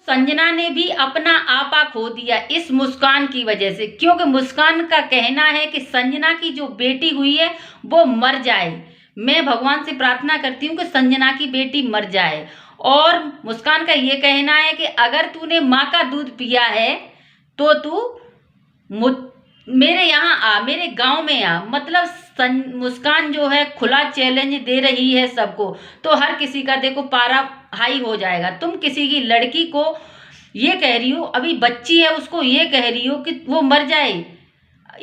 संजना ने भी अपना आपा खो दिया इस मुस्कान की वजह से, क्योंकि मुस्कान का कहना है कि संजना की जो बेटी हुई है वो मर जाए। मैं भगवान से प्रार्थना करती हूँ कि संजना की बेटी मर जाए। और मुस्कान का ये कहना है कि अगर तूने माँ का दूध पिया है तो तू मेरे यहाँ आ, मेरे गांव में आ। मतलब मुस्कान जो है खुला चैलेंज दे रही है सबको, तो हर किसी का देखो पारा हाई हो जाएगा। तुम किसी की लड़की को ये कह रही हो, अभी बच्ची है, उसको ये कह रही हो कि वो मर जाए,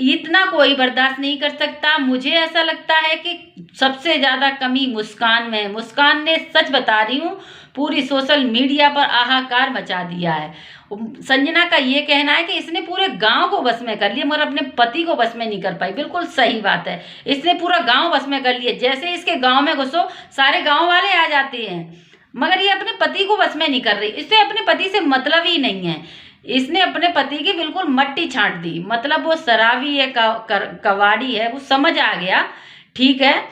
इतना कोई बर्दाश्त नहीं कर सकता। मुझे ऐसा लगता है कि सबसे ज्यादा कमी मुस्कान में है। मुस्कान ने, सच बता रही हूँ, पूरी सोशल मीडिया पर हाहाकार मचा दिया है। संजना का ये कहना है कि इसने पूरे गांव को बस में कर लिया मगर अपने पति को बस में नहीं कर पाई। बिल्कुल सही बात है, इसने पूरा गांव बस में कर लिया। जैसे इसके गांव में घुसो सारे गांव वाले आ जाते हैं, मगर ये अपने पति को बस में नहीं कर रही। इससे अपने पति से मतलब ही नहीं है। इसने अपने पति की बिल्कुल मट्टी छांट दी। मतलब वो शराबी है, कवाड़ी है, वो समझ आ गया, ठीक है,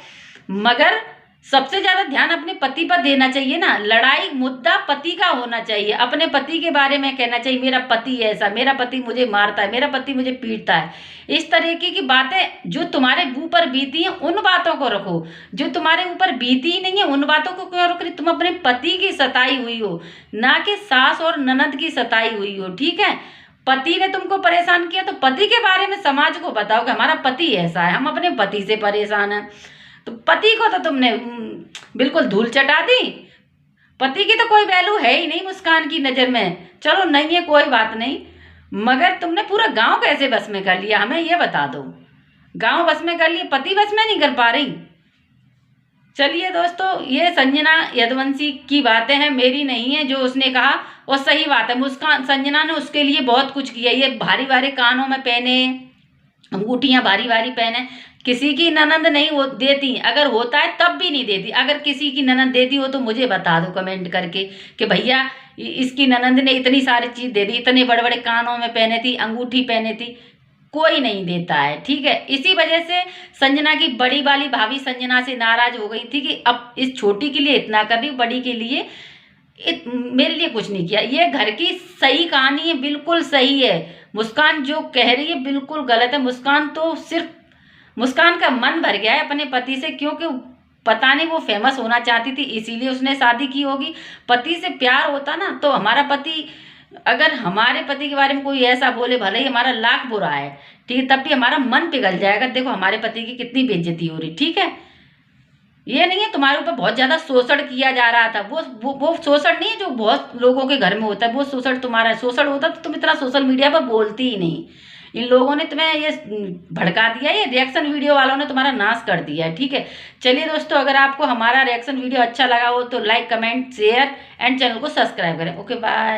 मगर सबसे ज्यादा ध्यान अपने पति पर देना चाहिए ना। लड़ाई मुद्दा पति का होना चाहिए, अपने पति के बारे में कहना चाहिए मेरा पति ऐसा, मेरा पति मुझे मारता है, मेरा पति मुझे पीटता है। इस तरीके की बातें जो तुम्हारे ऊपर बीती हैं उन बातों को रखो, जो तुम्हारे ऊपर बीती ही नहीं है उन बातों को क्यों रख रही। तुम अपने पति की सताई हुई हो, ना कि सास और ननद की सताई हुई हो, ठीक है। पति ने तुमको परेशान किया तो पति के बारे में समाज को बताओ कि हमारा पति ऐसा है, हम अपने पति से परेशान हैं। तो पति को तो तुमने बिल्कुल धूल चटा दी। पति की तो कोई वैल्यू है ही नहीं मुस्कान की नजर में। चलो नहीं है कोई बात नहीं, मगर तुमने पूरा गांव कैसे बस में कर लिया, हमें ये बता दो। गांव बस में कर लिया, पति बस में नहीं कर पा रही। चलिए दोस्तों, ये संजना यदुवंशी की बातें हैं, मेरी नहीं है। जो उसने कहा वो सही बात है। मुस्कान, संजना ने उसके लिए बहुत कुछ किया। ये भारी भारी कानों में पहने, अंगूठियां भारी भारी पहने। किसी की ननंद नहीं वो देती, अगर होता है तब भी नहीं देती। अगर किसी की ननंद देती हो तो मुझे बता दो कमेंट करके कि भैया इसकी ननंद ने इतनी सारी चीज दे दी, इतने बड़े बड़े कानों में पहने थी, अंगूठी पहने थी। कोई नहीं देता है, ठीक है। इसी वजह से संजना की बड़ी वाली भाभी संजना से नाराज हो गई थी कि अब इस छोटी के लिए इतना कर रही, बड़ी के लिए मेरे लिए कुछ नहीं किया। ये घर की सही कहानी है, बिल्कुल सही है। मुस्कान जो कह रही है बिल्कुल गलत है। मुस्कान तो सिर्फ, मुस्कान का मन भर गया है अपने पति से, क्योंकि पता नहीं वो फेमस होना चाहती थी इसीलिए उसने शादी की होगी। पति से प्यार होता ना तो हमारा पति, अगर हमारे पति के बारे में कोई ऐसा बोले, भले ही हमारा लाख बुरा है, ठीक है, तब भी हमारा मन पिघल जाएगा। देखो हमारे पति की कितनी बेइज्जती हो रही, ठीक है। ये नहीं है तुम्हारे ऊपर बहुत ज्यादा शोषण किया जा रहा था, वो शोषण नहीं है जो बहुत लोगों के घर में होता है, वो शोषण तुम्हारा शोषण होता तो तुम इतना सोशल मीडिया पर बोलती ही नहीं। इन लोगों ने तुम्हें ये भड़का दिया, ये रिएक्शन वीडियो वालों ने तुम्हारा नाश कर दिया है, ठीक है। चलिए दोस्तों, अगर आपको हमारा रिएक्शन वीडियो अच्छा लगा हो तो like, comment, share and channel को सब्सक्राइब करें। Okay, bye.